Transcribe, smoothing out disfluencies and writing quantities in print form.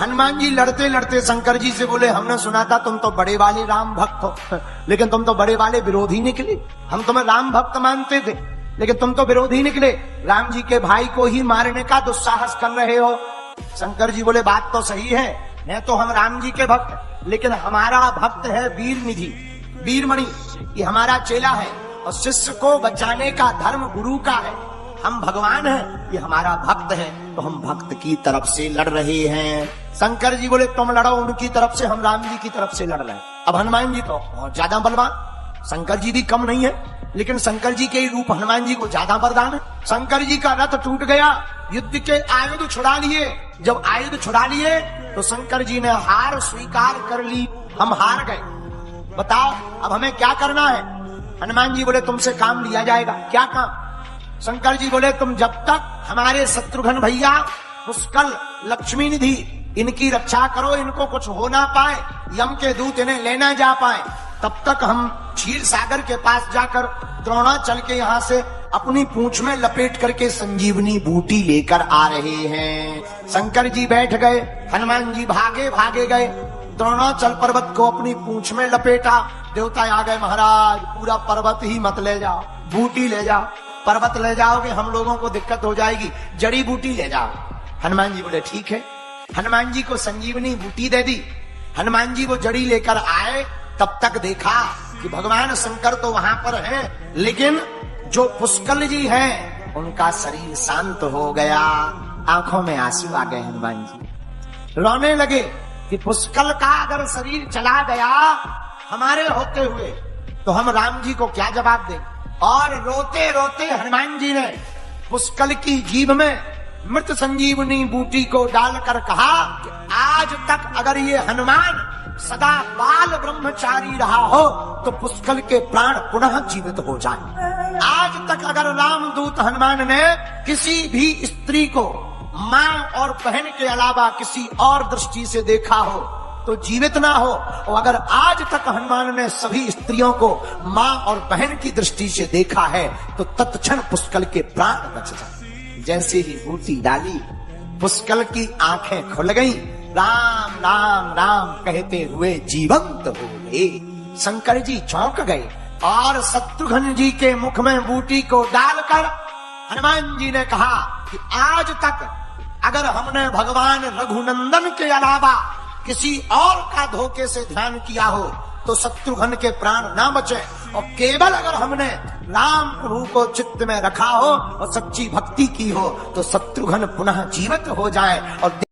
हनुमान जी लड़ते लड़ते शंकर जी से बोले, हमने सुना था तुम तो बड़े वाले राम भक्त हो, लेकिन तुम तो बड़े वाले विरोधी निकले। हम तुम्हें राम भक्त मानते थे, लेकिन तुम तो विरोधी निकले। राम जी के भाई को ही मारने का दुस्साहस कर रहे हो। शंकर जी बोले, बात तो सही है तो हम राम जी के भक्त, लेकिन हमारा भक्त है वीर निधि, वीरमणि, ये हमारा चेला है और शिष्य को बचाने का धर्म गुरु का है। हम भगवान हैं, ये हमारा भक्त है, तो हम भक्त की तरफ से लड़ रहे हैं। शंकर जी बोले, तुम लड़ो उनकी तरफ से, हम राम जी की तरफ से लड़ रहे हैं। अब हनुमान जी तो बहुत ज्यादा बलवान, शंकर जी भी कम नहीं है, लेकिन शंकर जी के रूप हनुमान जी को ज्यादा वरदान है। शंकर जी का रथ टूट गया, युद्ध के आयुध छुड़ा लिए। जब आयुध छुड़ा लिए तो शंकर जी ने हार स्वीकार कर ली, हम हार गए। बताओ अब हमें क्या करना है? हनुमान जी बोले, तुमसे काम लिया जाएगा। क्या काम? शंकर जी बोले, तुम जब तक हमारे शत्रुघ्न भैया पुष्कल, लक्ष्मी निधि, इनकी रक्षा करो, इनको कुछ हो ना पाए, यम के दूत इन्हें लेना जा पाए, तब तक हम क्षीर सागर के पास जाकर द्रोणाचल के यहाँ से अपनी पूंछ में लपेट करके संजीवनी बूटी लेकर आ रहे हैं। शंकर जी बैठ गए, हनुमान जी भागे भागे गए, द्रोणाचल पर्वत को अपनी पूंछ में लपेटा। देवता आ गए, महाराज पूरा पर्वत ही मत ले जाओ, बूटी ले जाओ। पर्वत ले जाओगे हम लोगों को दिक्कत हो जाएगी, जड़ी बूटी ले जाओ। हनुमान जी बोले, ठीक है। हनुमान जी को संजीवनी बूटी दे दी। हनुमान जी वो जड़ी लेकर आए, तब तक देखा कि भगवान शंकर तो वहां पर हैं, लेकिन जो पुष्कल जी हैं उनका शरीर शांत हो गया, आंखों में आंसू आ गए। हनुमान जी रोने लगे कि पुष्कल का अगर शरीर चला गया हमारे होते हुए, तो हम राम जी को क्या जवाब दें। और रोते रोते हनुमान जी ने पुष्कल की जीभ में मृत संजीवनी बूटी को डालकर कहा कि आज तक अगर ये हनुमान सदा बाल ब्रह्मचारी रहा हो तो पुष्कल के प्राण पुनः जीवित हो जाए। आज तक अगर रामदूत हनुमान ने किसी भी स्त्री को मां और बहन के अलावा किसी और दृष्टि से देखा हो तो जीवित ना हो, और अगर आज तक हनुमान ने सभी स्त्रियों को मां और बहन की दृष्टि से देखा है तो तत्क्षण पुष्कल के प्राण बच जाए। जैसे ही बूटी डाली, पुष्कल की आंखें खुल गईं, राम राम राम कहते हुए जीवंत हो गए। शंकर जी चौंक गए और शत्रुघ्न जी के मुख में बूटी को डालकर हनुमान जी ने कहा कि आज तक अगर हमने भगवान रघुनंदन के अलावा किसी और का धोखे से ध्यान किया हो तो शत्रुघ्न के प्राण ना बचे, और केवल अगर हमने राम प्रभु को चित्त में रखा हो और सच्ची भक्ति की हो तो शत्रुघ्न पुनः जीवित हो जाए और